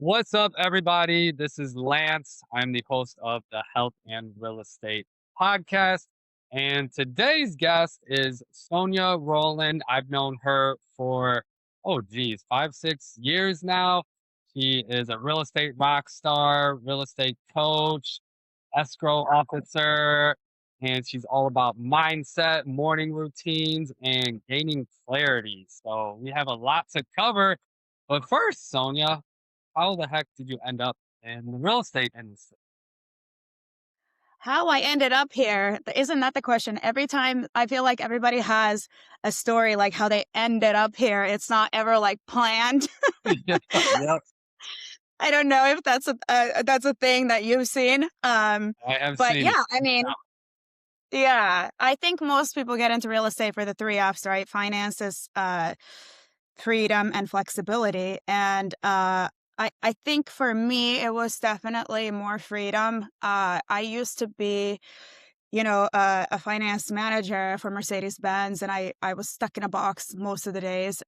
What's up, everybody? This is Lance. I'm the host of the Health and Real Estate Podcast. And today's guest is Sonia Rowland. I've known her for, oh, geez, 5, 6 years now. She is a real estate rock star, real estate coach, escrow officer, and she's all about mindset, morning routines, and gaining clarity. So we have a lot to cover. But first, Sonia, how the heck did you end up in the real estate industry? How I ended up here, isn't that the question? Every time I feel like everybody has a story like how they ended up here. It's not ever like planned. Yeah, yep, I don't know if that's a thing that you've seen. I have But seen it. yeah, I mean, yeah, I think most people get into real estate for the three F's, right? Finances, freedom, and flexibility. And I think for me, it was definitely more freedom. I used to be a finance manager for Mercedes-Benz, and I was stuck in a box most of the days,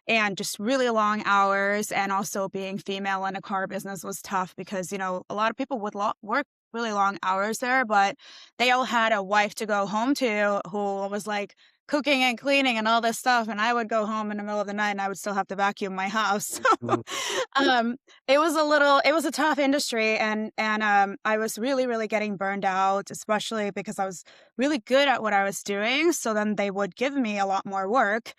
and just really long hours, and also being female in a car business was tough because, a lot of people would work really long hours there, but they all had a wife to go home to who was, like, cooking and cleaning and all this stuff, and I would go home in the middle of the night, and I would still have to vacuum my house. Mhm. Um, it was a tough industry, and I was really, really getting burned out, especially because I was really good at what I was doing, so then they would give me a lot more work,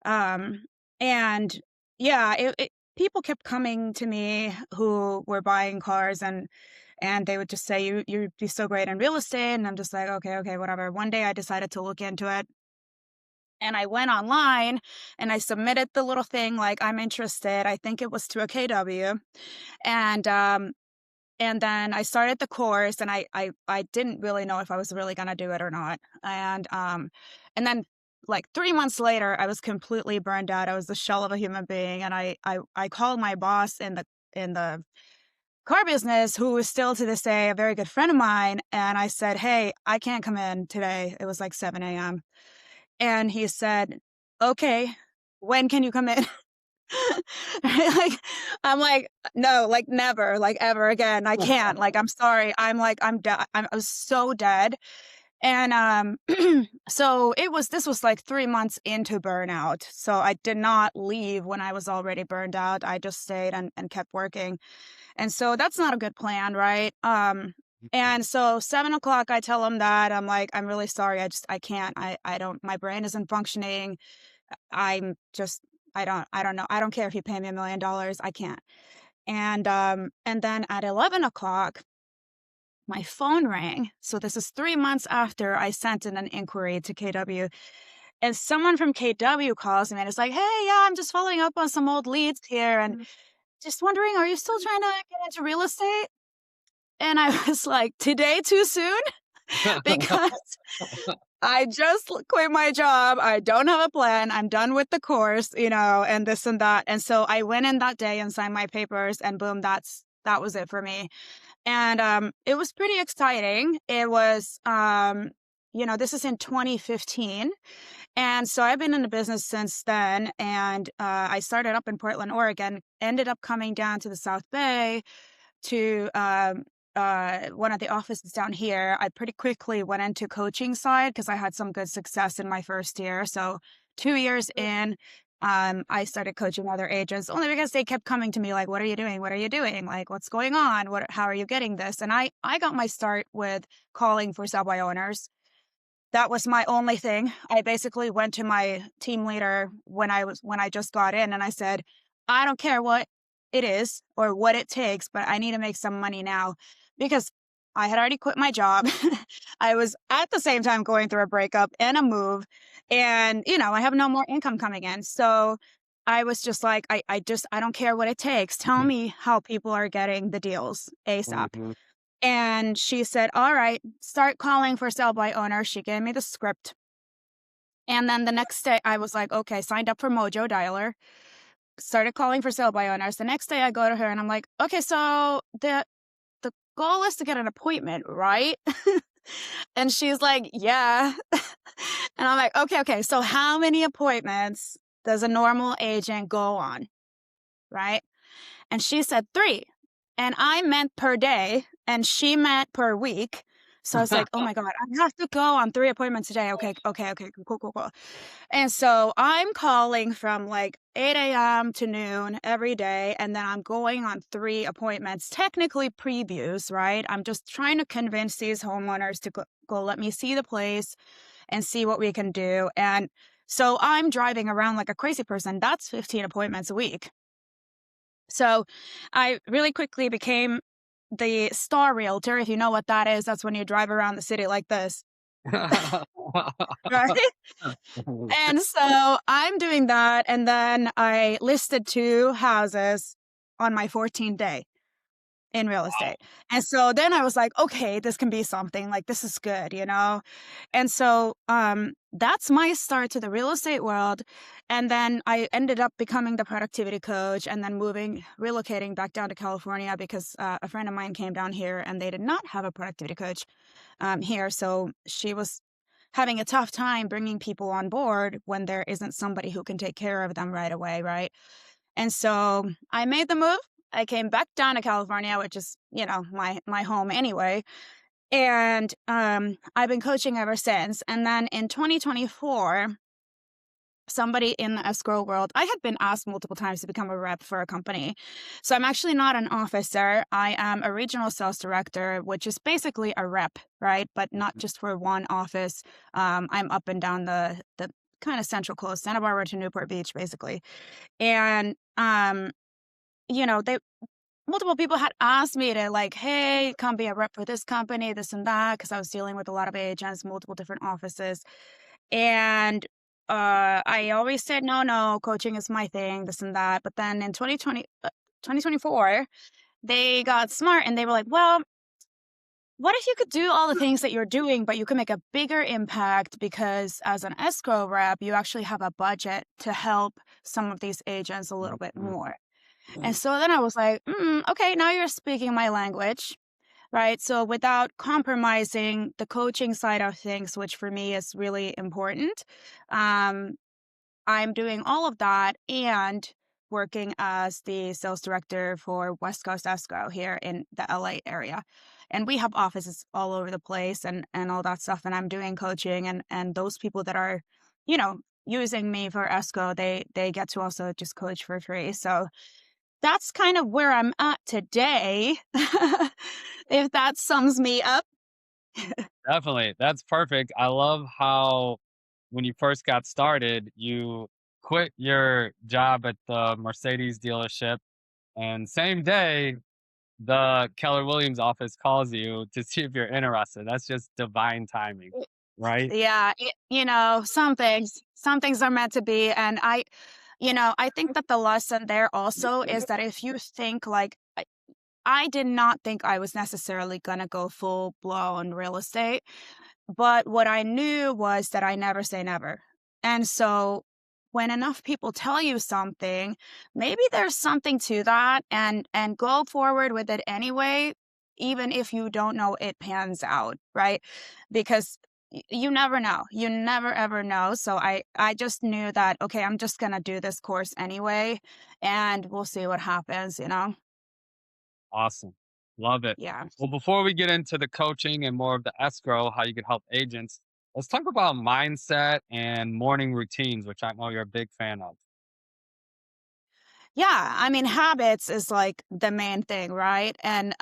um, and yeah, people kept coming to me who were buying cars, and they would just say, You'd be so great in real estate," and I'm just like, "Okay, okay, whatever." One day I decided to look into it, and I went online, and I submitted the little thing like, "I'm interested." I think it was to a KW, and, um and then I started the course, and I didn't really know if I was really gonna do it or not, and then, like, 3 months later, I was completely burned out. I was the shell of a human being, and I called my boss in the car business, who is still to this day a very good friend of mine, and I said, "Hey, I can't come in today." It was like 7 AM, and he said, "Okay, when can you come in?" Like, I'm like, "No, like, never, like, ever again. I can't. Like, I'm sorry." I was so dead. And, so this was, like, 3 months into burnout. So I did not leave when I was already burned out. I just stayed and kept working. And so that's not a good plan, right? And so 7 o'clock, I tell him that. I'm like, "I'm really sorry. I can't. I don't my brain isn't functioning. I'm just I don't know. I don't care if you pay me $1,000,000. I can't." And then at 11 o'clock, my phone rang. So this is 3 months after I sent in an inquiry to KW, and someone from KW calls me and is like, "Hey, yeah, I'm just following up on some old leads here, and just wondering, are you still trying to get into real estate?" And I was like, "Today too soon?" Because I just quit my job. I don't have a plan. I'm done with the course, and this and that. And so I went in that day and signed my papers, and boom, that was it for me. And it was pretty exciting. It was this is in 2015. And so I've been in the business since then, and I started up in Portland, Oregon, ended up coming down to the South Bay to one of the offices down here. I pretty quickly went into coaching side because I had some good success in my first year. So 2 years in, I started coaching other agents only because they kept coming to me like, "What are you doing? What are you doing? Like, what's going on? How are you getting this?" And I got my start with calling for sell by owners. That was my only thing. I basically went to my team leader when I just got in, and I said, "I don't care what it is or what it takes, but I need to make some money now," because I had already quit my job. I was at the same time going through a breakup and a move, and, I have no more income coming in. So I was just like, I don't care what it takes. Tell me how people are getting the deals ASAP. Mhm. And she said, "All right, start calling for sell by owner." She gave me the script. And then the next day I was like, "Okay," signed up for Mojo Dialer, started calling for sell by owners. The next day I go to her and I'm like, "Okay, so the goal is to get an appointment, right?" And she's like, "Yeah." And I'm like, "Okay, okay. So how many appointments does a normal agent go on?" Right? And she said 3. And I meant per day, and she meant per week. So I was like, "Oh my god, I have to go on 3 appointments a day. Okay, okay, okay, cool, cool, cool." And so I'm calling from like 8 a.m. to noon every day, and then I'm going on 3 appointments, technically previews, right? I'm just trying to convince these homeowners to go let me see the place and see what we can do. And so I'm driving around like a crazy person. That's 15 appointments a week. So I really quickly became the star realtor. If you know what that is, that's when you drive around the city like this, right? And so I'm doing that. And then I listed 2 houses on my 14th day in real estate. And so then I was like, okay, this can be something, like this is good, you know? And so that's my start to the real estate world. And then I ended up becoming the productivity coach and then relocating back down to California because a friend of mine came down here and they did not have a productivity coach here. So she was having a tough time bringing people on board when there isn't somebody who can take care of them right away, right? And so I made the move. I came back down to California, which is, you know, my home anyway. And I've been coaching ever since. And then in 2024, somebody in the escrow world, I had been asked multiple times to become a rep for a company. So I'm actually not an officer. I am a regional sales director, which is basically a rep, right? But not just for one office. I'm up and down the kind of central coast, Santa Barbara to Newport Beach, basically. And you know, they multiple people had asked me to like, hey, come be a rep for this company, this and that, because I was dealing with a lot of agents, multiple different offices. And I always said, no, no, coaching is my thing, this and that. But then in 2024, they got smart and they were like, well, what if you could do all the things that you're doing, but you can make a bigger impact because as an escrow rep, you actually have a budget to help some of these agents a little bit more. And so then I was like, okay, now you're speaking my language, right? So without compromising the coaching side of things, which for me is really important, um, I'm doing all of that and working as the sales director for West Coast Escrow here in the LA area. And we have offices all over the place and all that stuff. And I'm doing coaching and those people that are, you know, using me for escrow, they get to also just coach for free. So that's kind of where I'm at today, if that sums me up. Definitely. That's perfect. I love how when you first got started, you quit your job at the Mercedes dealership and same day the Keller Williams office calls you to see if you're interested. That's just divine timing, right? Yeah, you know, some things are meant to be, and I think that the lesson there also is that if you think like I did not think I was necessarily gonna go full blown real estate. But what I knew was that I never say never. And so when enough people tell you something, maybe there's something to that and go forward with it anyway, even if you don't know it pans out, right? Because you never know. You never ever know. So I just knew that okay, I'm just going to do this course anyway and we'll see what happens, you know? Awesome. Love it. Yeah. Well, before we get into the coaching and more of the escrow, how you could help agents, let's talk about mindset and morning routines, which I know you're a big fan of. Yeah, I mean habits is like the main thing, right? And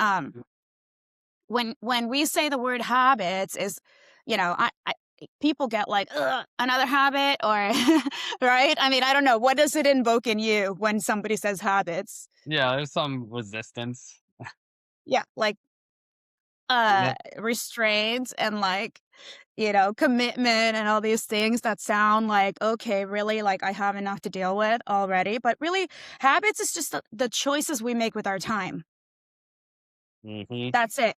when we say the word habits is, I people get like, ugh, another habit or right? I mean, I don't know. What does it invoke in you when somebody says habits? Yeah, there's some resistance. Yeah, like Yeah. restraints and like, commitment and all these things that sound like, okay, really, like I have enough to deal with already. But really, habits is just the choices we make with our time. Hmm. That's it.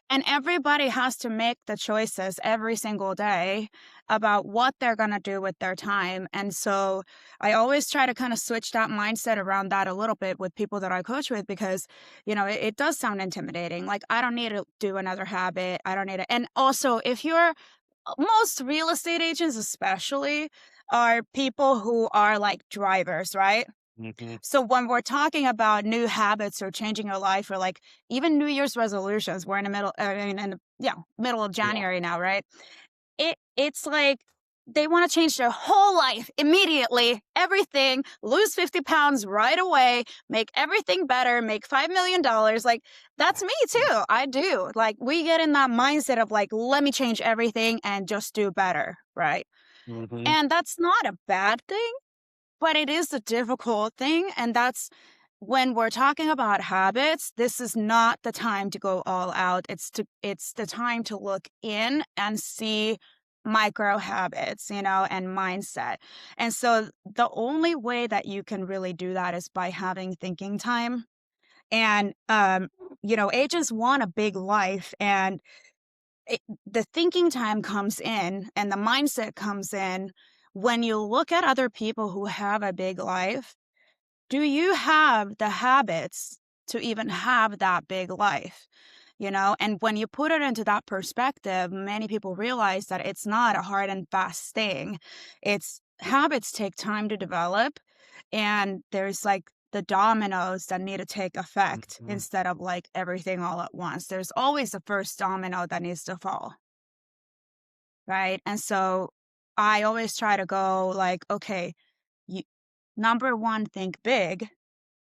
And everybody has to make the choices every single day about what they're going to do with their time. And so I always try to kind of switch that mindset around that a little bit with people that I coach with because, it does sound intimidating. Like, I don't need to do another habit. I don't need to. And also, if you're most real estate agents, especially, are people who are like drivers, right? Mhm. So when we're talking about new habits or changing your life or like even New Year's resolutions, we're in the middle, I mean, middle of Yeah. January now, right? It's like they want to change their whole life immediately, everything, lose 50 pounds right away, make everything better, make $5 million. Like that's me too. I do. Like we get in that mindset of like, let me change everything and just do better, right? Mhm. And that's not a bad thing, but it is a difficult thing. And that's when we're talking about habits, this is not the time to go all out. It's the time to look in and see micro habits, and mindset. And so the only way that you can really do that is by having thinking time. And agents want a big life, and the thinking time comes in and the mindset comes in when you look at other people who have a big life. Do you have the habits to even have that big life? And when you put it into that perspective, many people realize that it's not a hard and fast thing. It's habits take time to develop, and there's like the dominoes that need to take effect Mhm. instead of like everything all at once. There's always the first domino that needs to fall, right? And so I always try to go like, okay, you, number one, think big,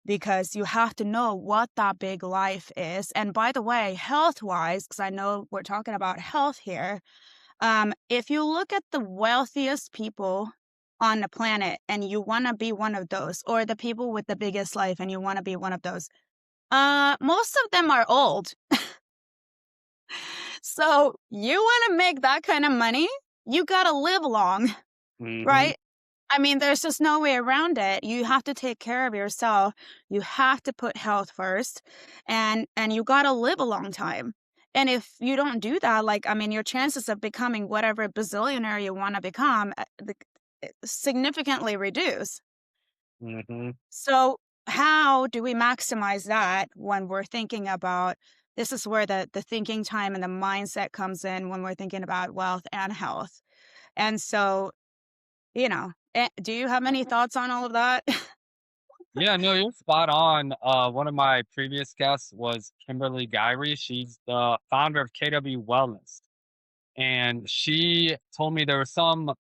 because you have to know what that big life is. And by the way, health wise, because I know we're talking about health here, if you look at the wealthiest people on the planet and you want to be one of those, or the people with the biggest life and you want to be one of those, most of them are old. So you want to make that kind of money, you got to live long, Mhm. right? I mean, there's just no way around it. You have to take care of yourself. You have to put health first, and you got to live a long time. And if you don't do that, like I mean, your chances of becoming whatever bazillionaire you want to become significantly reduce. Mhm. So, how do we maximize that when we're thinking about this is where the thinking time and the mindset comes in when we're thinking about wealth and health. And so, do you have any thoughts on all of that? Yeah, no, you're spot on. One of my previous guests was Kimberly Gyree. She's the founder of KW Wellness, and she told me there was some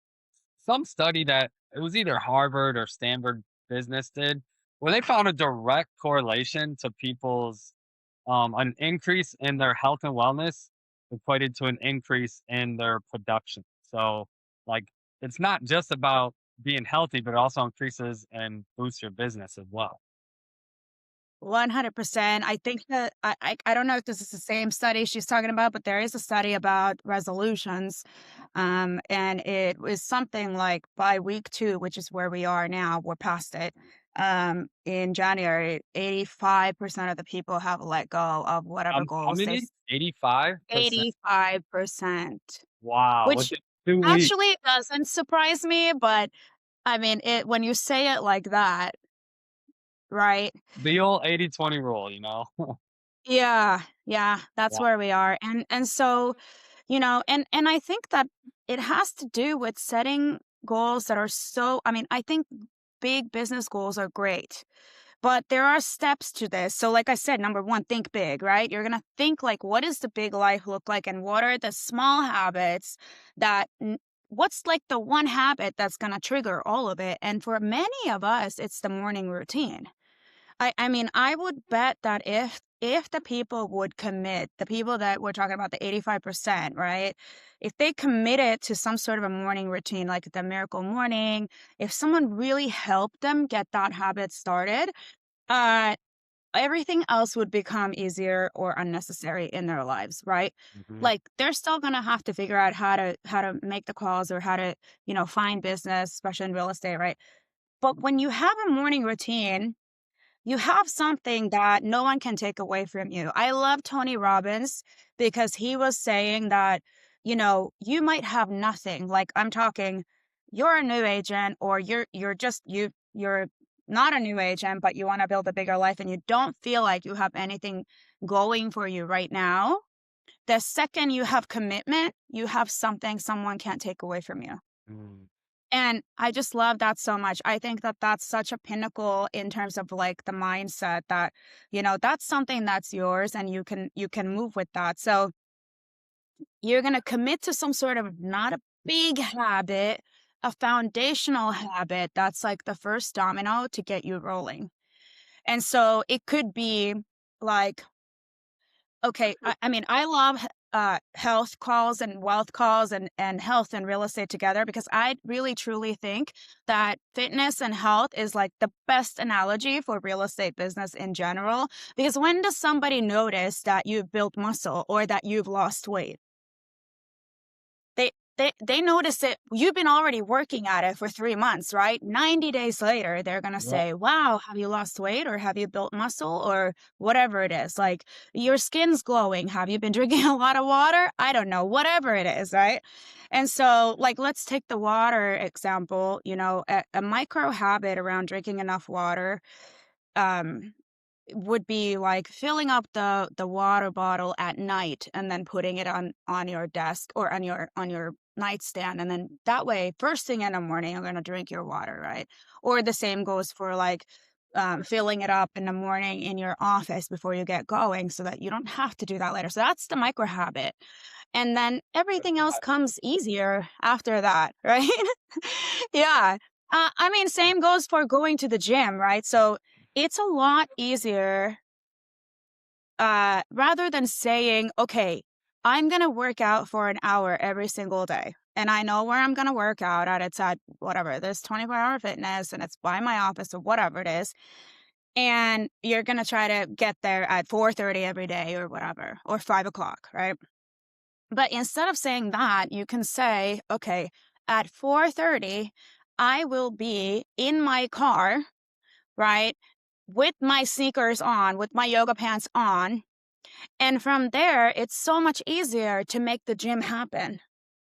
study that it was either Harvard or Stanford Business did, where they found a direct correlation to people's an increase in their health and wellness equated to an increase in their production. So, like, it's not just about being healthy, but it also increases and boosts your business as well. 100%. I think that I don't know if this is the same study she's talking about, but there is a study about resolutions. And it was something like by week 2, which is where we are now, we're past it. In January, 85% of the people have let go of whatever How goals many? 85%. 85%, Wow, which within 2 weeks. actually doesn't surprise me, but I mean, it when you say it like that, right? The old 80-20 rule, you know? Yeah, yeah, that's Wow. where we are. And so, and I think that it has to do with setting goals that are so I mean, I think big business goals are great, but there are steps to this. So like I said, number 1, think big, right? You're going to think like what does the big life look like and what are the small habits that what's like the one habit that's going to trigger all of it? And for many of us, it's the morning routine. I mean, I would bet that if the people would commit, the people that we're talking about, the 85%, right? If they committed to some sort of a morning routine, like the miracle morning, if someone really helped them get that habit started, uh, everything else would become easier or unnecessary in their lives, right? Mhm. Like they're still gonna have to figure out how to make the calls or how to, find business, especially in real estate, right? But when you have a morning routine, you have something that no one can take away from you. I love Tony Robbins because he was saying that, you might have nothing. Like I'm talking, you're a new agent or you're just you're not a new agent, but you want to build a bigger life and you don't feel like you have anything going for you right now. The second you have commitment, you have something someone can't take away from you. Mm. And I just love that so much. I think that that's such a pinnacle in terms of like the mindset that, that's something that's yours and you can move with that. So you're going to commit to some sort of not a big habit, a foundational habit that's like the first domino to get you rolling. And so it could be like, okay, I mean, I love health calls and wealth calls and health and real estate together because I really truly think that fitness and health is like the best analogy for real estate business in general. Because when does somebody notice that you've built muscle or that you've lost weight? They notice it. You've been already working at it for 3 months, right? 90 days later, they're gonna Yep. say, "Wow, have you lost weight or have you built muscle or whatever it is?" Like, "Your skin's glowing. Have you been drinking a lot of water?" I don't know, whatever it is, right? And so, like, let's take the water example, a micro habit around drinking enough water, um, would be like filling up the water bottle at night and then putting it on your desk or on your nightstand, and then that way first thing in the morning you're going to drink your water, right? Or the same goes for like filling it up in the morning in your office before you get going so that you don't have to do that later. So that's the micro habit, and then everything else comes easier after that, right? Yeah. I mean, same goes for going to the gym, right? So it's a lot easier, rather than saying, okay, I'm going to work out for an hour every single day. And I know where I'm going to work out at. It's at whatever, this 24-hour fitness and it's by my office or whatever it is. And you're going to try to get there at 4:30 every day or whatever, or 5 o'clock, right? But instead of saying that, you can say, okay, at 4:30, I will be in my car, right? With my sneakers on, with my yoga pants on. And from there, it's so much easier to make the gym happen.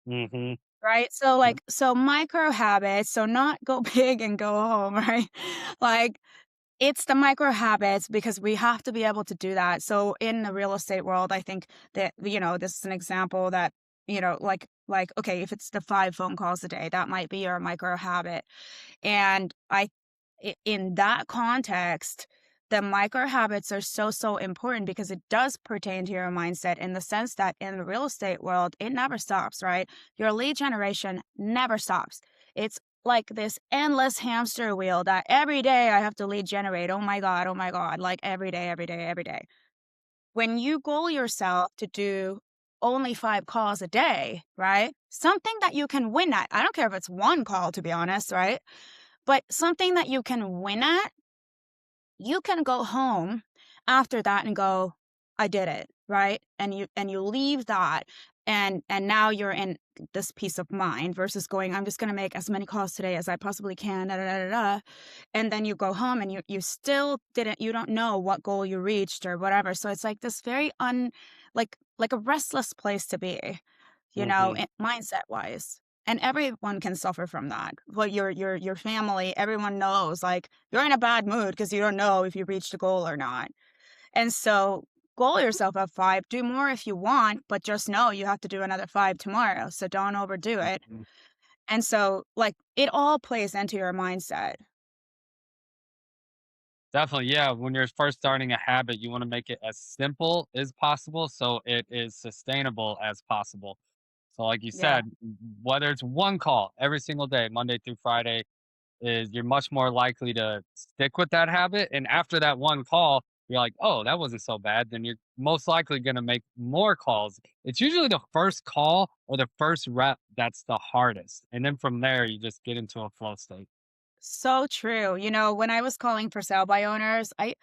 Hmm. Right. So, like, so micro habits, so not go big and go home, right? Like, it's the micro habits because we have to be able to do that. So, in the real estate world, I think that, this is an example that, okay, if it's the 5 phone calls a day, that might be your micro habit. And in that context, the micro habits are so, so important because it does pertain to your mindset in the sense that in the real estate world, it never stops, right? Your lead generation never stops. It's like this endless hamster wheel that every day I have to lead generate. Oh my God, like every day, every day, every day. When you goal yourself to do only 5 calls a day, right? Something that you can win at. I don't care if it's 1 call, to be honest, right? But something that you can win at, you can go home after that and go, I did it, right? And you leave that, and now you're in this peace of mind versus going, I'm just going to make as many calls today as I possibly can, da, da, da, da, da. And then you go home and you still didn't, you don't know what goal you reached or whatever. So it's like this very like a restless place to be, Hmm. mindset wise. And everyone can suffer from that. Well, your family, everyone knows, like, you're in a bad mood because you don't know if you reached a goal or not. And so goal yourself at 5, do more if you want, but just know you have to do another 5 tomorrow. So don't overdo it. And so, like, it all plays into your mindset. Definitely, yeah. When you're first starting a habit, you want to make it as simple as possible so it is sustainable as possible. So, like you Yeah. said, whether it's 1 call every single day, Monday through Friday, is you're much more likely to stick with that habit. And after that 1 call, you're like, oh, that wasn't so bad. Then you're most likely going to make more calls. It's usually the first call or the first rep that's the hardest. And then from there, you just get into a flow state. So true. When I was calling for sale by owners, I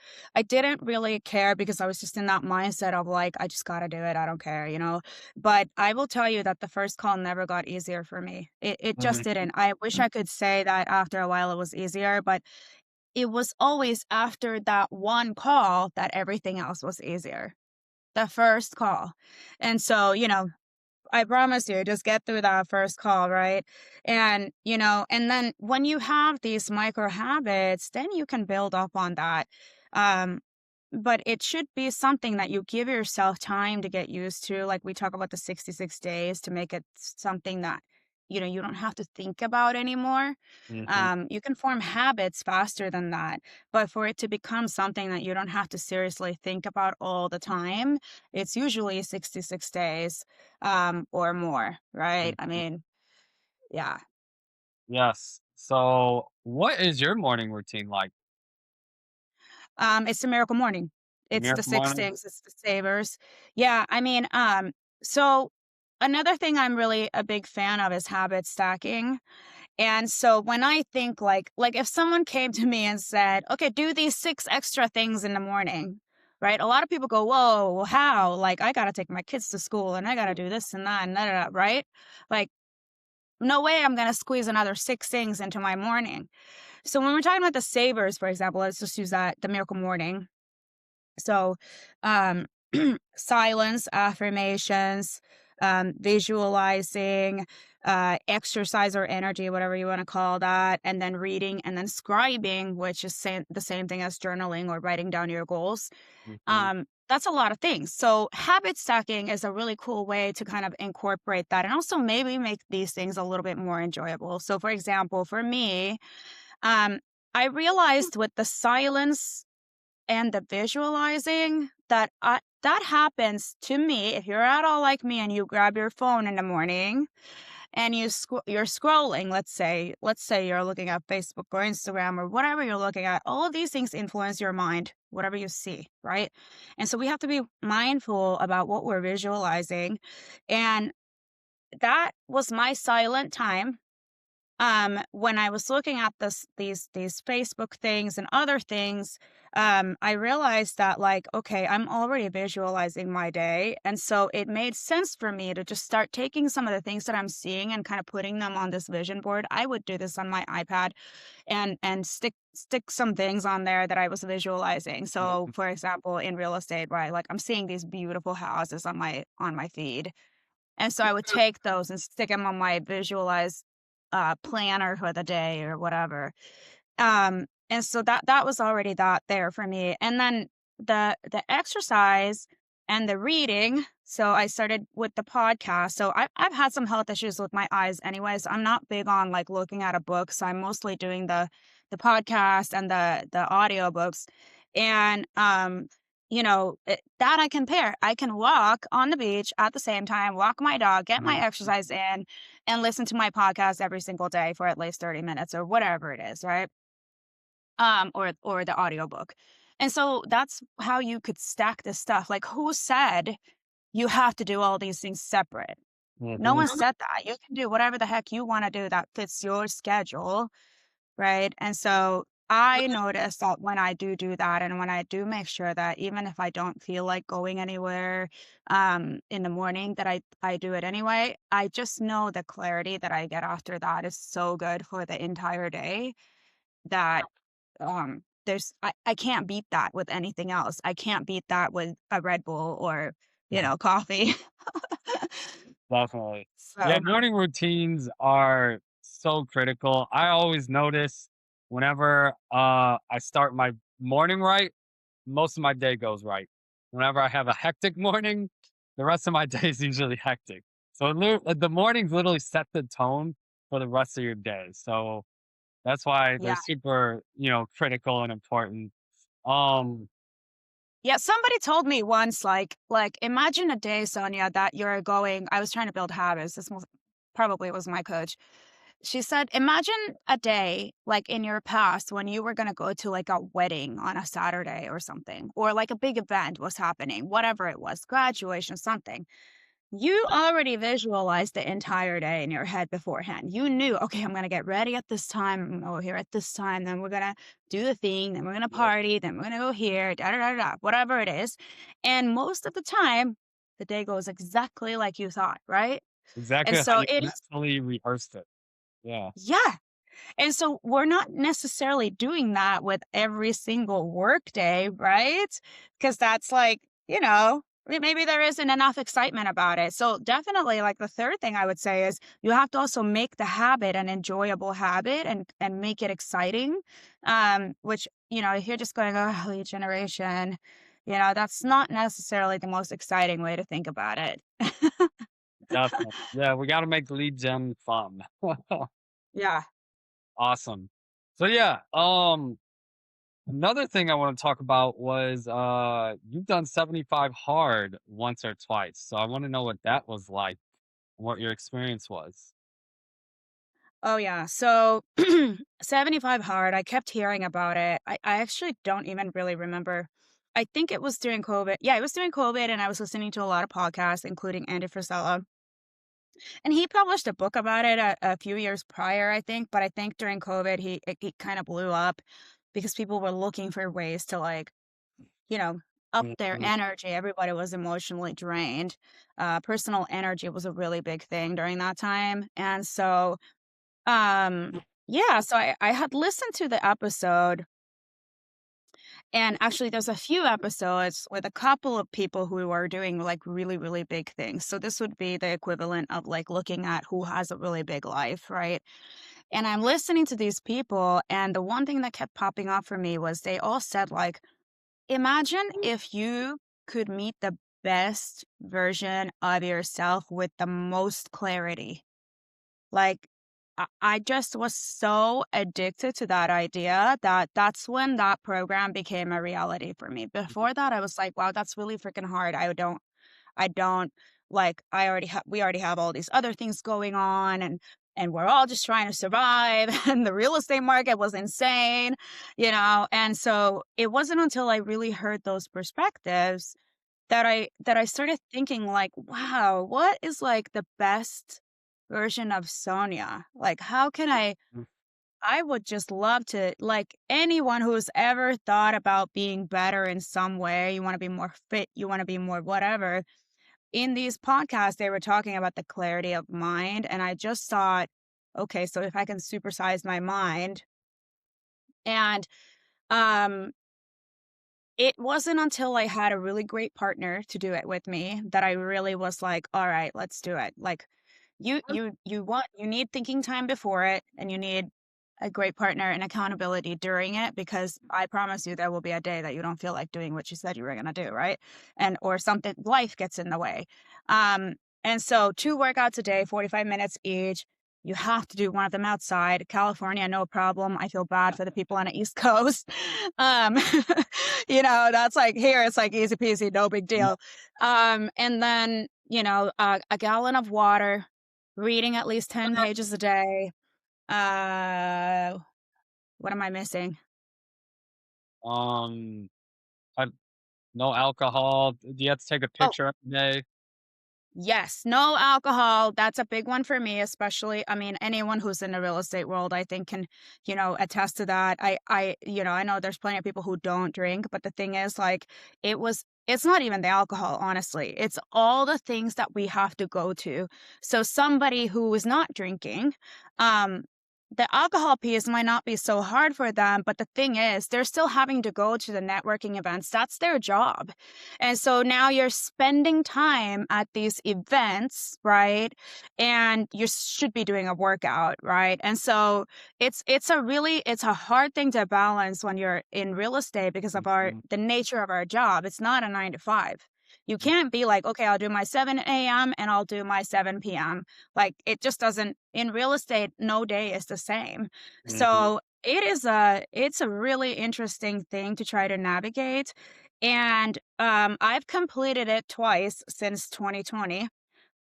didn't really care because I was just in that mindset of like, I just got to do it. I don't care. But I will tell you that the first call never got easier for me. It just Mhm. didn't. I wish I could say that after a while it was easier, but it was always after that 1 call that everything else was easier. The first call. And so, I promise you, just get through that first call, right? And then when you have these micro habits, then you can build up on that. Um, but it should be something that you give yourself time to get used to. Like we talk about the 66 days to make it something that you don't have to think about anymore. Mhm. You can form habits faster than that, but for it to become something that you don't have to seriously think about all the time, it's usually 66 days, or more, right? I Mhm. mean, yeah. Yes. So, what is your morning routine like? It's a miracle morning. The It's the miracle 6 morning? things, it's the savers. Yeah, I mean, so another thing I'm really a big fan of is habit stacking. And so when I think like if someone came to me and said, "Okay, do these 6 extra things in the morning." Right? A lot of people go, "Whoa, well, how? Like I got to take my kids to school and I got to do this and that and that, right?" Like no way I'm going to squeeze another 6 things into my morning. So when we're talking about the savers, for example, let's just use that the miracle morning. So, um, silence, affirmations, visualizing, exercise or energy, whatever you want to call that, and then reading and then scribing, which is the same thing as journaling or writing down your goals. Mhm. That's a lot of things. So, habit stacking is a really cool way to kind of incorporate that and also maybe make these things a little bit more enjoyable. So, for example, for me, um, I realized with the silence and the visualizing that happens to me if you're at all like me and you grab your phone in the morning and you're scrolling, let's say you're looking at Facebook or Instagram or whatever you're looking at. All of these things influence your mind, whatever you see, right? And so we have to be mindful about what we're visualizing. And that was my silent time when I was looking at these Facebook things and other things. I realized that like, okay, I'm already visualizing my day. And so it made sense for me to just start taking some of the things that I'm seeing and kind of putting them on this vision board. I would do this on my iPad and stick some things on there that I was visualizing. So Mhm. for example, in real estate, right? Like I'm seeing these beautiful houses on my feed. And so I would take those and stick them on my visualized, planner for the day or whatever. And so that was already that there for me. And then the exercise and the reading, so I started with the podcast. So I've had some health issues with my eyes anyway, so I'm not big on, like, looking at a book, so I'm mostly doing the podcast and the audiobooks. And, that I can pair. I can walk on the beach at the same time, walk my dog, get my Mhm. exercise in, and listen to my podcast every single day for at least 30 minutes or whatever it is, right? Or the audiobook. And so that's how you could stack this stuff. Like who said you have to do all these things separate? No Mhm. one said that. You can do whatever the heck you want to do that fits your schedule, right? And so I notice that when I do that and when I do make sure that even if I don't feel like going anywhere in the morning that I do it anyway, I just know the clarity that I get after that is so good for the entire day that I can't beat that with anything else. I can't beat that with a Red Bull or, coffee. Definitely. Yeah, So, morning routines are so critical. I always notice whenever I start my morning right, most of my day goes right. Whenever I have a hectic morning, the rest of my day is usually hectic. So the mornings literally set the tone for the rest of your day. So that's why they're yeah. super, critical and important. Um, Yeah, somebody told me once, like imagine a day, Sonia, that you're going I was trying to build habits. This was probably was my coach. She said, imagine a day like in your past when you were going to go to like a wedding on a Saturday or something, or like a big event was happening, whatever it was, graduation, something. You already visualized the entire day in your head beforehand. You knew, okay, I'm gonna get ready at this time, I'm gonna go here at this time, then we're gonna do the thing, then we're gonna yep, party, then we're gonna go here, da da da da, whatever it is. And most of the time, the day goes exactly like you thought, right? exactly And how so you it is, mentally rehearsed it. Yeah. yeah. And so we're not necessarily doing that with every single workday, right? Because that's like, maybe there isn't enough excitement about it. So definitely like the third thing I would say is you have to also make the habit an enjoyable habit and make it exciting. Which, if you're just going, oh, lead generation, that's not necessarily the most exciting way to think about it. Definitely. Yeah, we gotta make lead gen fun. Yeah. Awesome. So yeah, another thing I want to talk about was you've done 75 hard once or twice. So I want to know what that was like, what your experience was. Oh, yeah. So 75 hard, I kept hearing about it. I actually don't even really remember. I think it was during COVID. Yeah, it was during COVID, and I was listening to a lot of podcasts, including Andy Frisella. And he published a book about it a few years prior, I think. But I think during COVID, it kind of blew up because people were looking for ways to, like, you know, up their Mhm. energy. Everybody was emotionally drained. Personal energy was a really big thing during that time. And so, um, yeah, so I had listened to the episode, and actually there's a few episodes with a couple of people who are doing like really, really big things. So this would be the equivalent of like looking at who has a really big life, right? And I'm listening to these people, and the one thing that kept popping up for me was they all said like, imagine if you could meet the best version of yourself with the most clarity. Like, I just was so addicted to that idea that that's when that program became a reality for me. Before that, I was like, wow, that's really freaking hard. I don't like, we already have all these other things going on, and we're all just trying to survive. And the real estate market was insane, And so it wasn't until I really heard those perspectives that I started thinking like, "Wow, what is, like, the best version of Sonia?" Like, how can I would just love to like, anyone who's ever thought about being better in some way, you wanna be more fit, you wanna be more whatever. In these podcasts, they were talking about the clarity of mind, and I just thought, "Okay, so if I can supersize my mind." And, um it wasn't until I had a really great partner to do it with me that I really was like, "All right, let's do it." Like, you need thinking time before it, and you need a great partner and accountability during it, because I promise you there will be a day that you don't feel like doing what you said you were gonna do, right? And or something life gets in the way. And so 2 workouts a day, 45 minutes each. You have to do one of them outside. California, no problem. I feel bad for the people on the East Coast. Um, that's like here, it's like easy peasy, no big Yeah. deal. And then, a gallon of water, reading at least 10 pages a day. Uh, what am I missing? Um, I, no alcohol. Do you have to take a Oh, picture every day? yes, no alcohol. That's a big one for me, especially. I mean, anyone who's in the real estate world, I think can, attest to that. I know there's plenty of people who don't drink, but the thing is, like, it's not even the alcohol, honestly. It's all the things that we have to go to. So somebody who is not drinking, um, the alcohol piece might not be so hard for them, but the thing is, they're still having to go to the networking events. That's their job. And so now you're spending time at these events, right? And you should be doing a workout, right? And so it's a hard thing to balance when you're in real estate because of our Mhm, the nature of our job. It's not a 9 to 5. You mhm, can't be like, okay, I'll do my 7 a.m. and I'll do my 7 p.m. Like it just doesn't in real estate, no day is the same. mhm. So it's a really interesting thing to try to navigate. And, I've completed it twice since 2020,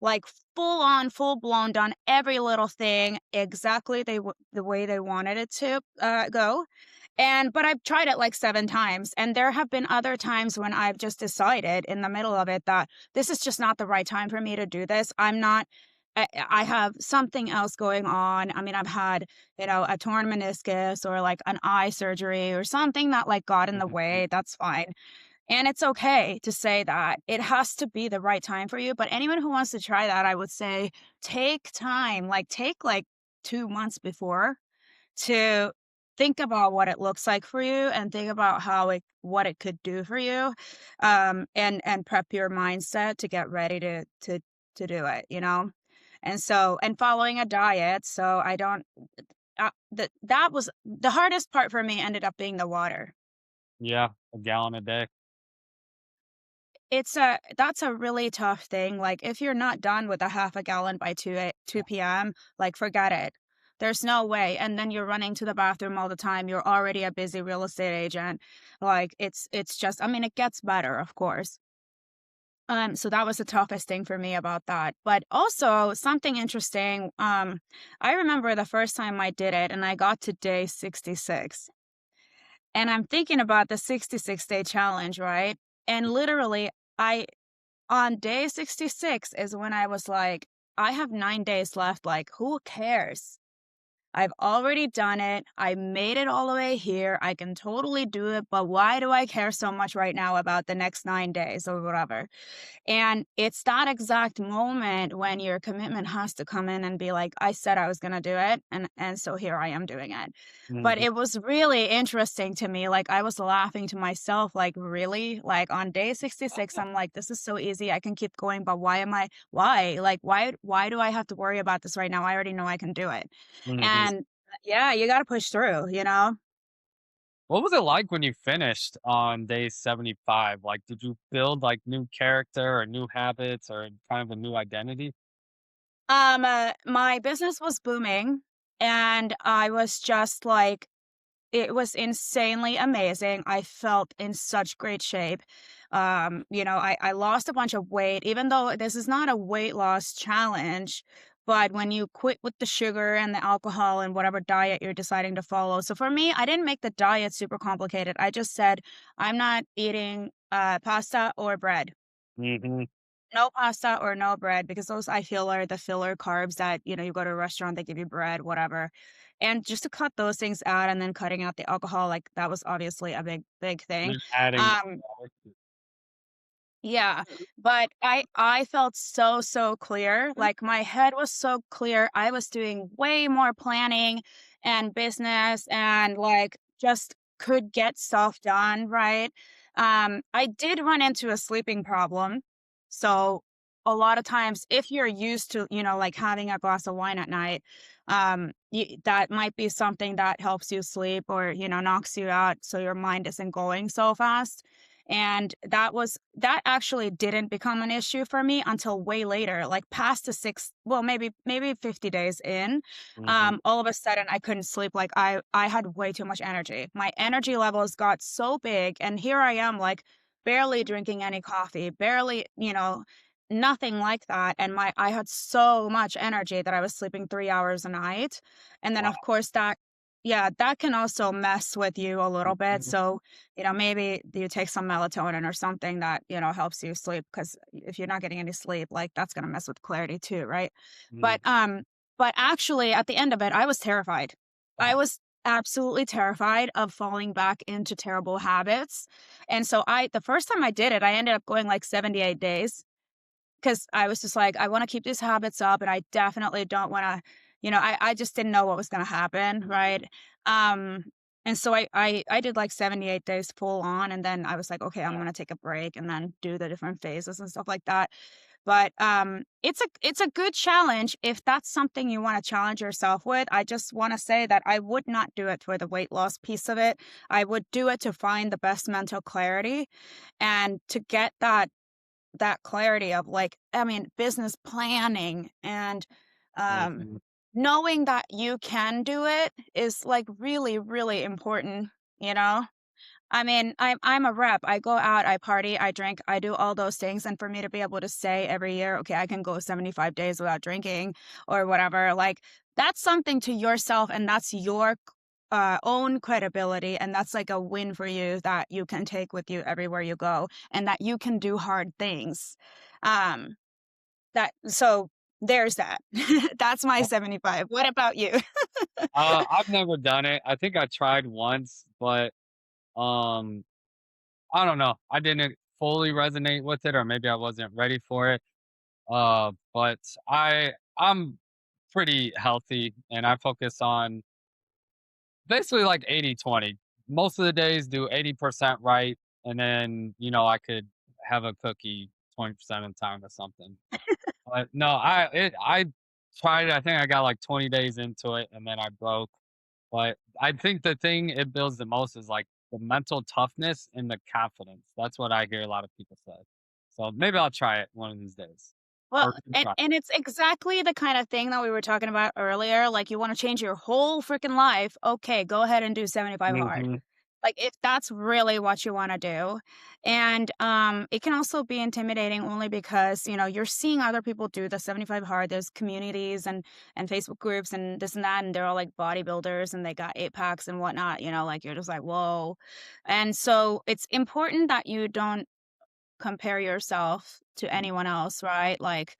like, full on, full blown, done every little thing exactly the way they wanted it to, go, but I've tried it, like, 7 times, and there have been other times when I've just decided in the middle of it that this is just not the right time for me to do this. I have something else going on. I mean, I've had, a torn meniscus or, like, an eye surgery or something that, like, got in the Mhm. way. That's fine. And it's okay to say that. It has to be the right time for you, but anyone who wants to try that, I would say take time, like take like 2 months before to think about what it looks like for you and think about what it could do for you, and prep your mindset to get ready to do it, and following a diet, so I don't that was the hardest part for me ended up being the water. Yeah, a gallon a day. It's a that's a really tough thing, like, if you're not done with a half a gallon by 2 PM, like, forget it. There's no way, and then you're running to the bathroom all the time, you're already a busy real estate agent, like, it's just I mean, it gets better, of course. So that was the toughest thing for me about that, but also something interesting, I remember the first time I did it, and I got to day 66, and I'm thinking about the 66-day challenge, right? And literally, I on day 66 is when I was like, "I have 9 days left, like, who cares? I've already done it. I made it all the way here. I can totally do it, but why do I care so much right now about the next 9 days?" Or whatever. And it's that exact moment when your commitment has to come in and be like, "I said I was gonna do it, and so here I am doing it." But Mhm, it was really interesting to me, like, I was laughing to myself, like, "Really?" Like, on day 66, I'm like, "This is so easy, I can keep going, but why? Like, why do I have to worry about this right now? I already know I can do it." mhm. And, yeah, you gotta push through, you know? What was it like when you finished on day 75? Like, did you build, like, new character or new habits or kind of a new identity? My business was booming, and I was just like it was insanely amazing. I felt in such great shape. I lost a bunch of weight, even though this is not a weight loss challenge. But when you quit with the sugar and the alcohol and whatever diet you're deciding to follow. So for me, I didn't make the diet super complicated. I just said, I'm not eating pasta or bread. Mhm. No pasta or no bread because those I feel are the filler carbs that, you go to a restaurant, they give you bread, whatever. And just to cut those things out and then cutting out the alcohol, like that was obviously a big, big thing. Then adding Um, yeah, but I felt so, so clear, like, my head was so clear, I was doing way more planning and business and, like, just could get stuff done, right? I did run into a sleeping problem, so a lot of times, if you're used to, like, having a glass of wine at night, that might be something that helps you sleep or, knocks you out so your mind isn't going so fast. And that actually didn't become an issue for me until way later, like past the 6 well, maybe 50 days in. Mhm. All of a sudden I couldn't sleep, like I had way too much energy. My energy levels got so big, and here I am, like, barely drinking any coffee, barely, nothing like that, and my I had so much energy that I was sleeping 3 hours a night. And then, Wow. of course, that can also mess with you a little bit, Mhm, so maybe you take some melatonin or something that, helps you sleep because if you're not getting any sleep, like, that's gonna mess with clarity too, right? mhm. But actually, at the end of it, I was terrified. I was absolutely terrified of falling back into terrible habits, and so the first time I did it, I ended up going, like, 78 days. 'Cause I was just like, "I wanna keep these habits up, and I definitely don't wanna." I just didn't know what was gonna happen, right? Um, and so I did, like, 78 days full on, and then I was like, "Okay, I'm gonna take a break and then do the different phases and stuff like that." But, it's a good challenge if that's something you wanna challenge yourself with. I just wanna say that I would not do it for the weight loss piece of it. I would do it to find the best mental clarity and to get that clarity of, like, I mean, business planning and, um, Mhm. knowing that you can do it is, like, really, really important, you know? I mean, I'm a rep. I go out, I party, I drink, I do all those things, and for me to be able to say every year, "Okay, I can go 75 days without drinking," or whatever, like, that's something to yourself, and that's your own credibility, and that's, like, a win for you that you can take with you everywhere you go, and that you can do hard things. Um, so there's that. That's my 75. What about you? I've never done it. I think I tried once, but, um, I don't know. I didn't fully resonate with it, or maybe I wasn't ready for it. But I'm pretty healthy, and I focus on basically like 80/20. Most of the days do 80% right, and then, I could have a cookie 20% of the time or something. But no, I tried it. I think I got like 20 days into it, and then I broke. But I think the thing it builds the most is like the mental toughness and the confidence. That's what I hear a lot of people say. So maybe I'll try it one of these days. Well, Or and try. and it's exactly the kind of thing that we were talking about earlier, like, you wanna change your whole freaking life, okay, go ahead and do 75 hard. Mhm. Like, if that's really what you wanna do. And, it can also be intimidating only because, you're seeing other people do the 75 hard. There's communities and Facebook groups and this and that, and they're all, like, bodybuilders, and they got 8 packs and whatnot, like, you're just like, "Whoa." And so, it's important that you don't compare yourself to anyone else, right? Like,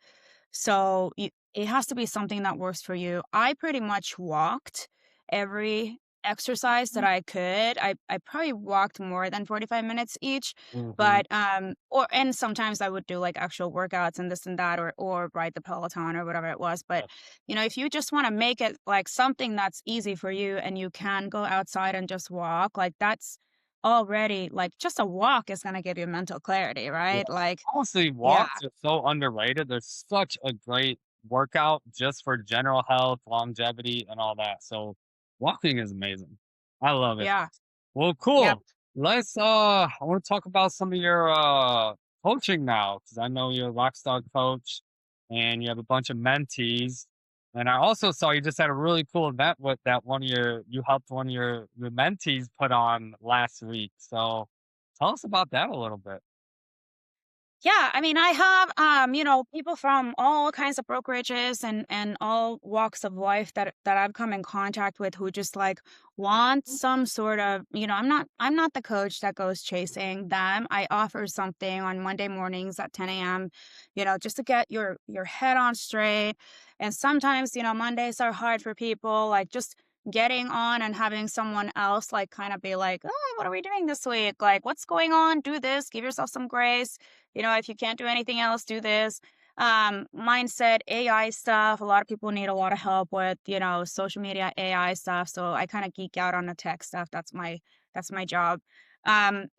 so it has to be something that works for you. I pretty much walked every exercise that I could. I probably walked more than 45 minutes each, Mhm. but or and sometimes I would do like actual workouts and this and that or ride the Peloton or whatever it was. But Yeah. if you just want to make it like something that's easy for you and you can go outside and just walk, like that's already like just a walk is going to give you mental clarity, Yeah. right? Like Honestly, yeah. walks are so underrated. There's such a great workout just for general health, longevity, and all that. So walking is amazing. I love it. Yeah. Well, Yep. cool. I want to talk about some of your coaching now because I know you're a rockstar coach and you have a bunch of mentees. And I also saw you just had a really cool event with that you helped one of your mentees put on last week. So tell us about that a little bit. Yeah, I mean, I have, people from all kinds of brokerages and all walks of life that I've come in contact with who just like want some sort of, I'm not the coach that goes chasing them. I offer something on Monday mornings at 10 a.m., just to get your head on straight. And sometimes, Mondays are hard for people, like just getting on and having someone else like kind of be like, oh, what are we doing this week? Like, what's going on? Do this, give yourself some grace. If you can't do anything else, do this. Mindset, AI stuff. A lot of people need a lot of help with, social media, AI stuff. So I kind of geek out on the tech stuff. That's my job.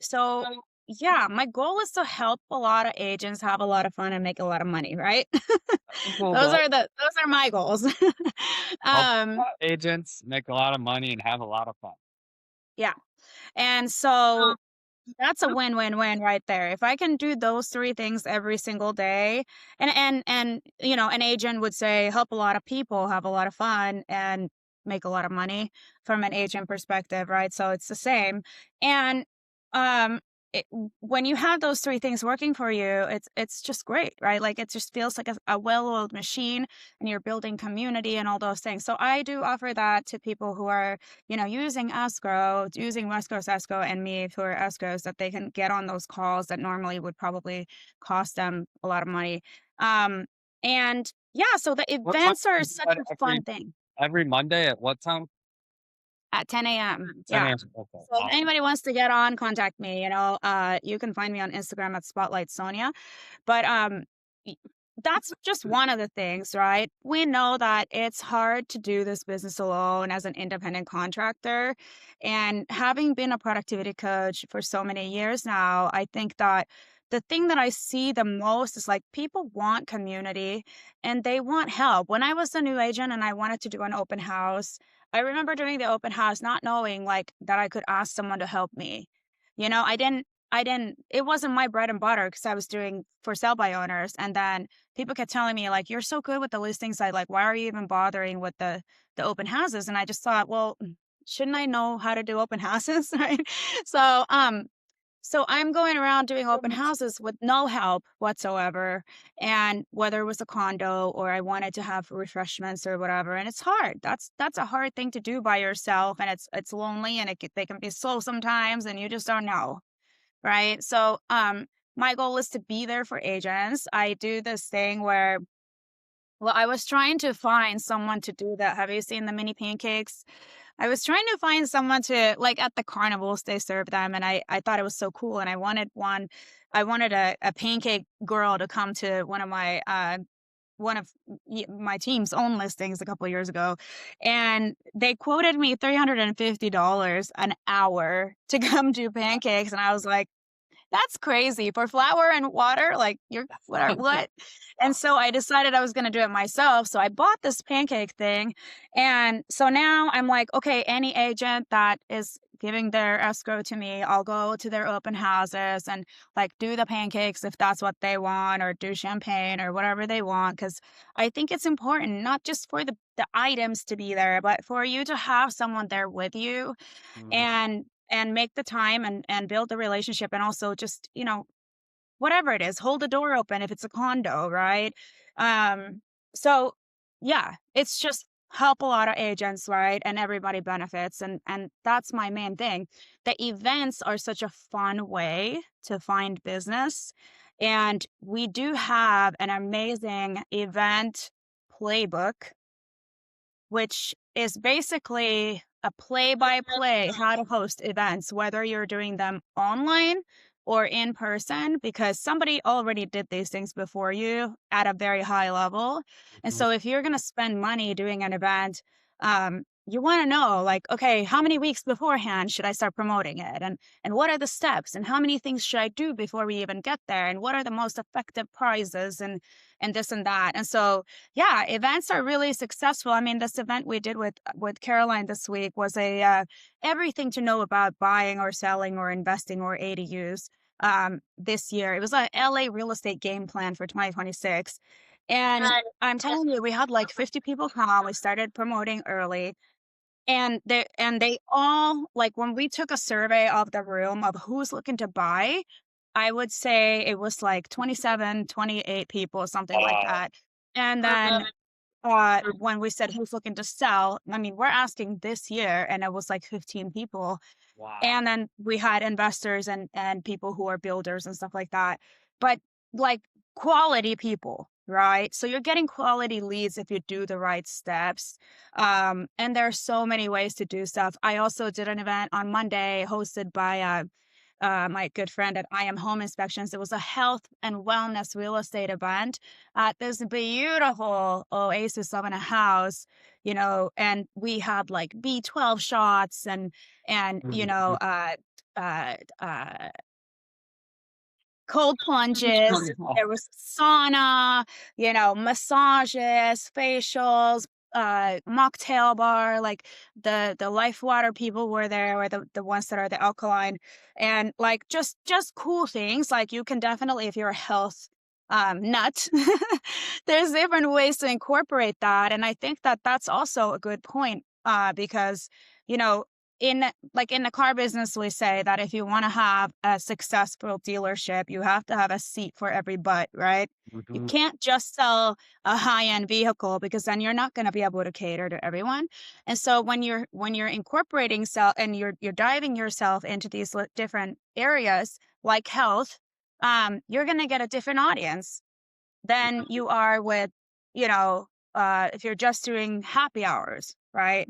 So yeah, my goal is to help a lot of agents have a lot of fun and make a lot of money, right? That's a cool those goal. are my goals. Help um, agents make a lot of money and have a lot of fun. yeah. And so that's a win-win-win right there. If I can do those 3 things every single day, and an agent would say, help a lot of people have a lot of fun and make a lot of money from an agent perspective, right? So it's the same. And um when you have those 3 things working for you, it's just great, right? Like it just feels like a well-oiled machine and you're building community and all those things. So I do offer that to people who are using Escrow, using West Coast Escrow and me who are Escrows, that they can get on those calls that normally would probably cost them a lot of money. Um, and yeah, so the What time events are you such said a fun thing every Monday at what time? at 10 a.m. 10 Yeah. a.m. Okay, So if awesome. anybody wants to get on, contact me. You can find me on Instagram at Spotlight Sonia. But y- that's just one of the things, right? We know that it's hard to do this business alone as an independent contractor. And having been a productivity coach for so many years now, I think that the thing that I see the most is like people want community and they want help. When I was a new agent and I wanted to do an open house, I remember doing the open house not knowing like that I could ask someone to help me. I didn't it wasn't my bread and butter because I was doing for sale by owners, and then people kept telling me, like, "You're so good with the listing side, like, why are you even bothering with the open houses?" And I just thought, "Well, shouldn't I know how to do open houses?" Right? So, so I'm going around doing open houses with no help whatsoever, and whether it was a condo or I wanted to have refreshments or whatever, and it's hard. That's a hard thing to do by yourself, and it's lonely, and they can be slow sometimes, and you just don't know. Right? So, my goal is to be there for agents. I do this thing where well, I was trying to find someone to do that. Have you seen the mini pancakes? I was trying to find someone to like at the carnivals they serve them, and I thought it was so cool, and I wanted a pancake girl to come to one of my team's own listings a couple of years ago, and they quoted me $350 an hour to come do pancakes, and I was like, That's crazy. For flour and water, like, you're what? And so I decided I was gonna do it myself, so I bought this pancake thing, and so now I'm like, "Okay, any agent that is giving their escrow to me, I'll go to their open houses and, like, do the pancakes if that's what they want, or do champagne or whatever they want, because I think it's important not just for the items to be there, but for you to have someone there with you Mhm, and make the time and build the relationship, and also just, whatever it is, hold the door open if it's a condo, right? Um, so yeah, it's just help a lot of agents, right? And everybody benefits. And that's my main thing. The events are such a fun way to find business. And we do have an amazing event playbook, which is basically a play by play how to host events, whether you're doing them online or in person, because somebody already did these things before you at a very high level. And mhm, so if you're going to spend money doing an event, you want to know, like, okay, how many weeks beforehand should I start promoting it, and what are the steps, and how many things should I do before we even get there, and what are the most effective prizes, and this and that. And so yeah, events are really successful. I mean, this event we did with Caroline this week was a everything to know about buying or selling or investing or ADUs this year. It was a LA real estate game plan for 2026. And I'm telling you, we had like 50 people come. We started promoting early. And they all, like, when we took a survey of the room of who's looking to buy, I would say it was like 27, 28 people, something like wow. that. And then when we said who's looking to sell, I mean, we're asking this year, and it was like 15 people. Wow. And then we had investors and people who are builders and stuff like that. But, like, quality people, right? So you're getting quality leads if you do the right steps. And there are so many ways to do stuff. I also did an event on Monday hosted by my good friend at I Am Home Inspections. It was a health and wellness real estate event at this beautiful oasis of a house, and we had like B12 shots and Mhm. uh, uh, cold plunges. There was sauna, massages, facials, mocktail bar, like the life water people were there, or the ones that are the alkaline, and like just cool things. Like, you can definitely, if you're a health nut, there's different ways to incorporate that. And I think that that's also a good point, because you know in in the car business, we say that if you want to have a successful dealership, you have to have a seat for every butt, right? You Mhm. can't just sell a high-end vehicle, because then you're not going to be able to cater to everyone. And so when you're incorporating sell and you're diving yourself into these different areas like health, you're going to get a different audience than you are with, if you're just doing happy hours, right?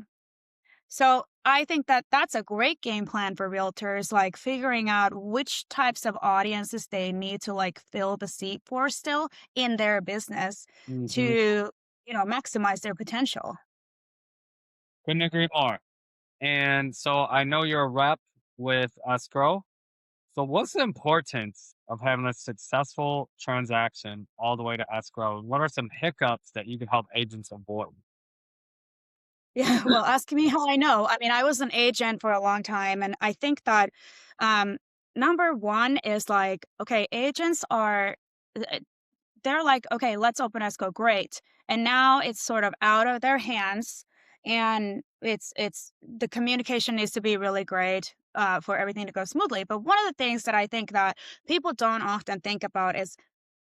So I think that that's a great game plan for realtors, like figuring out which types of audiences they need to like fill the seat for still in their business Mhm. to, maximize their potential. Couldn't agree more. And so I know you're a rep with Escrow. So what's the importance of having a successful transaction all the way to escrow? What are some hiccups that you can help agents avoid? Yeah, well, ask me how I know. I mean, I was an agent for a long time, and I think that um, number one is like, okay, agents are they're like, "Okay, let's open Escrow, great." And now it's sort of out of their hands, and it's the communication needs to be really great, for everything to go smoothly. But one of the things that I think that people don't often think about is,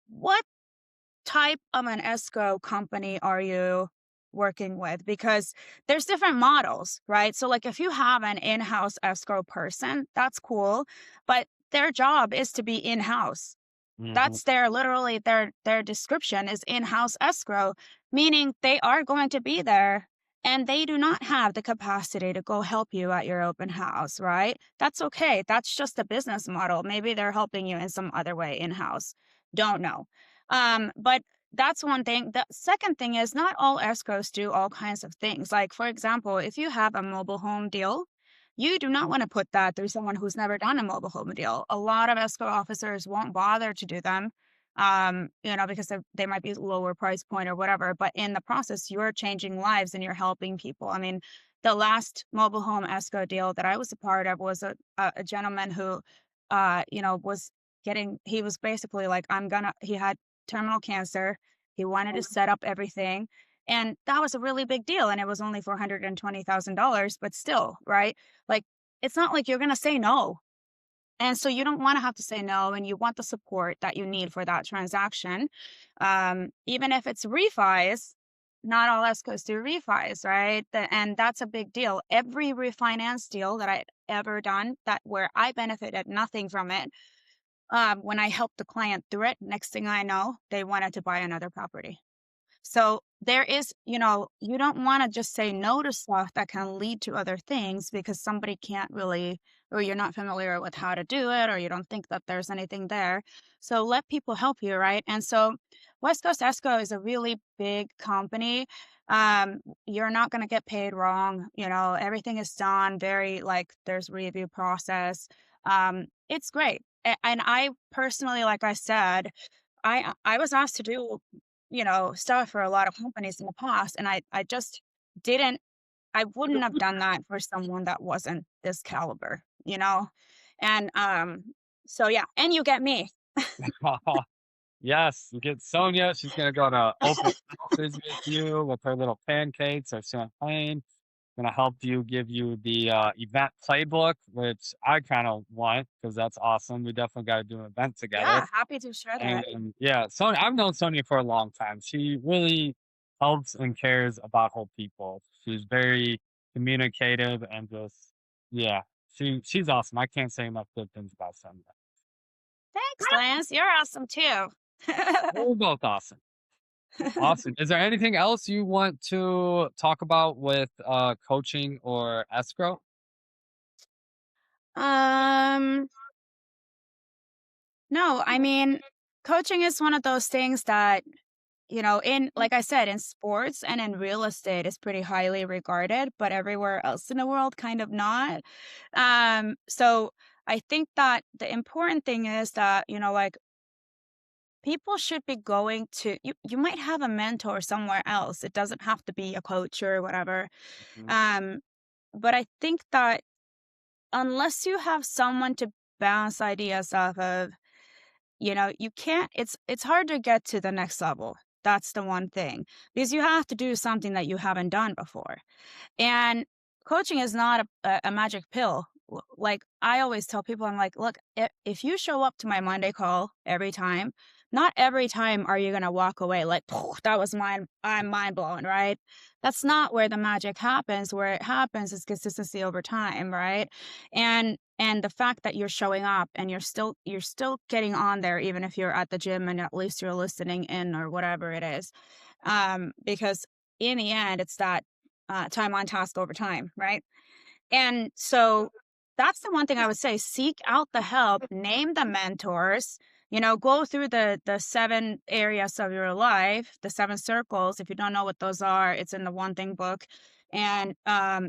what type of an escrow company are you working with? Because there's different models, right? So, like, if you have an in-house escrow person, that's cool, but their job is to be in-house. Mhm. That's their description is in-house escrow, meaning they are going to be there and they do not have the capacity to go help you at your open house, right? That's okay. That's just a business model. Maybe they're helping you in some other way in-house. Don't know. But that's one thing. The second thing is, not all escrows do all kinds of things. Like, for example, if you have a mobile home deal, You do not want to put that through someone who's never done a mobile home deal. A lot of escrow officers won't bother to do them, because they might be lower price point or whatever. But in the process, you're changing lives and you're helping people. I mean, the last mobile home escrow deal that I was a part of was a gentleman who, was he was basically like, he had terminal cancer. He wanted to set up everything. And that was a really big deal. And it was only $420,000, but still, right? Like, it's not like you're going to say no. And so you don't want to have to say no, and you want the support that you need for that transaction. Even if it's refis, not all escrows do refis, right? And that's a big deal. Every refinance deal that I've ever done that where I benefited nothing from it, when I helped the client through it, next thing I know, they wanted to buy another property. So there is, you don't want to just say no to stuff that can lead to other things because somebody can't really, or you're not familiar with how to do it, or you don't think that there's anything there. So let people help you, right? And so West Coast Escrow is a really big company. You're not going to get paid wrong. Everything is done very like there's review process. It's great. And I personally, like I said, I was asked to do stuff for a lot of companies in the past. And I just didn't, I wouldn't have done that for someone that wasn't this caliber, you know? And so yeah, and you get me. Yes, you get Sonia. She's gonna go to open houses with you with her little pancakes or champagne. Gonna help you give you the event playbook, which I kind of want because that's awesome. We definitely got to do an event together. Yeah, happy to share that. And yeah, Sonia, I've known Sonia for a long time. She really helps and cares about whole people. She's very communicative and just yeah, she's awesome. I can't say enough good things about Sonia. Thanks, Lance. You're awesome too. We're both awesome. Awesome. Is there anything else you want to talk about with coaching or escrow? um, no, I mean, coaching is one of those things that in like I said, in sports and in real estate is pretty highly regarded, but everywhere else in the world kind of not. So I think that the important thing is that, like people should be going to you might have a mentor somewhere else. It doesn't have to be a coach or whatever. Mhm. Um, but I think that unless you have someone to bounce ideas off of, you can't it's hard to get to the next level. That's the one thing. Because you have to do something that you haven't done before. And coaching is not a magic pill. Like I always tell people, I'm like, look, if you show up to my Monday call every time, not every time are you going to walk away like, that was mine. I'm mind blown, right? That's not where the magic happens. Where it happens is consistency over time, right? And the fact that you're showing up and you're still getting on there, even if you're at the gym and at least you're listening in or whatever it is, because in the end, it's that time on task over time, right? And so that's the one thing I would say, seek out the help, name the mentors, go through the 7 areas of your life, the 7 circles. If you don't know what those are, it's in the One Thing book, and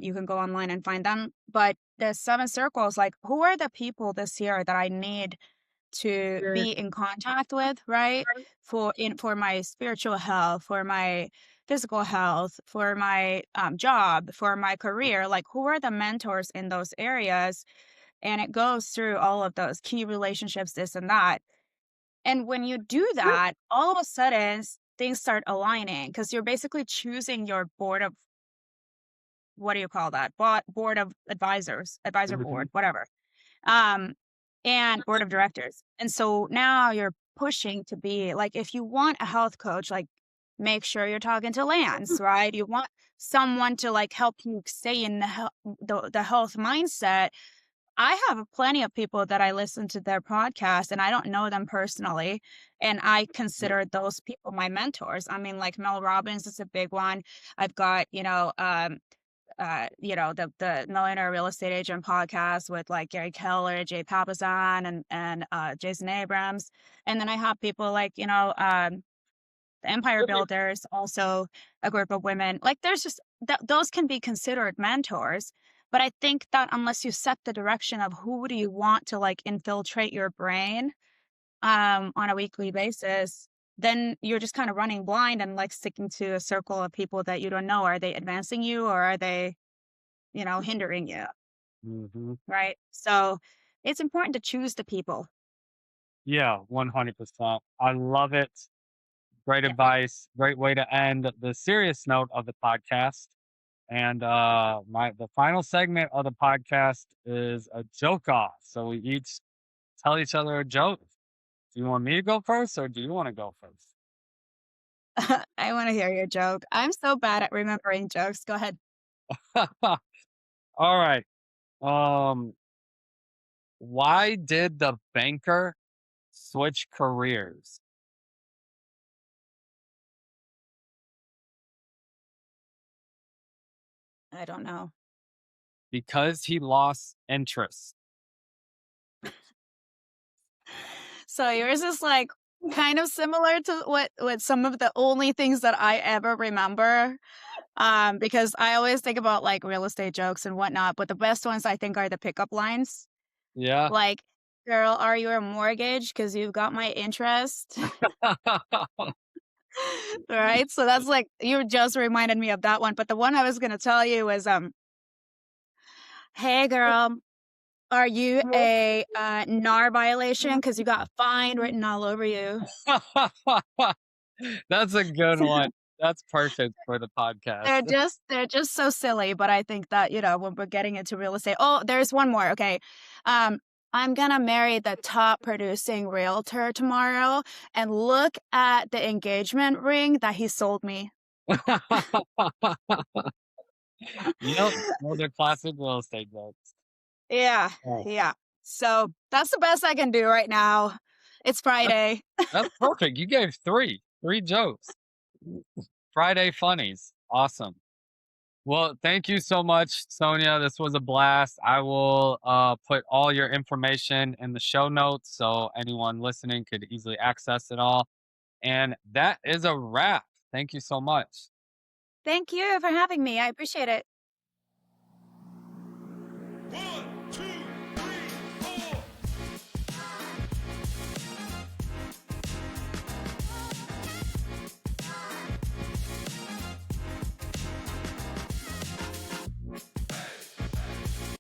you can go online and find them. But the 7 circles, like who are the people this year that I need to be in contact with, right? For my spiritual health, for my physical health, for my job, for my career, like who are the mentors in those areas? And it goes through all of those key relationships, this and that. And when you do that, all of a sudden things start aligning because you're basically choosing your board of, what do you call that? Board of advisors, advisor board, Mhm. whatever, um, and board of directors. And so now you're pushing to be like, if you want a health coach, like make sure you're talking to Lance, right? You want someone to like help you stay in the health mindset. I have plenty of people that I listen to their podcast and I don't know them personally. And I consider those people my mentors. I mean, like Mel Robbins is a big one. I've got, the Millionaire Real Estate Agent podcast with like Gary Keller, Jay Papasan, and Jason Abrams. And then I have people like, the Empire Builders, also a group of women. Like there's just those can be considered mentors. But I think that unless you set the direction of who do you want to like infiltrate your brain on a weekly basis, then you're just kind of running blind and like sticking to a circle of people that you don't know. Are they advancing you or are they, hindering you? Hmm. Right. So it's important to choose the people. Yeah, 100%. I love it. Great Yeah. advice. Great way to end the serious note of the podcast. And my the final segment of the podcast is a joke off. So we each tell each other a joke. Do you want me to go first or do you want to go first? I want to hear your joke. I'm so bad at remembering jokes. Go ahead. All right. Um, why did the banker switch careers? I don't know. Because he lost interest. So yours is like kind of similar to what some of the only things that I ever remember. Because I always think about like real estate jokes and whatnot, but the best ones I think are the pickup lines. Yeah. Like, girl, are you a mortgage? Because you've got my interest. Right. So that's like you just reminded me of that one. But the one I was gonna tell you was hey girl, are you a NAR violation? Because you got fine written all over you. That's a good one. That's perfect for the podcast. They're just so silly, but I think that, when we're getting into real estate. Oh, there's one more. Okay. Um, I'm gonna marry the top producing realtor tomorrow and look at the engagement ring that he sold me. Yep, those are classic real estate jokes. Yeah, Oh, yeah. So that's the best I can do right now. It's that's Friday. that's perfect. You gave three jokes. Friday funnies. Awesome. Well, thank you so much, Sonia. This was a blast. I will put all your information in the show notes so anyone listening could easily access it all. And that is a wrap. Thank you so much. Thank you for having me. I appreciate it. One.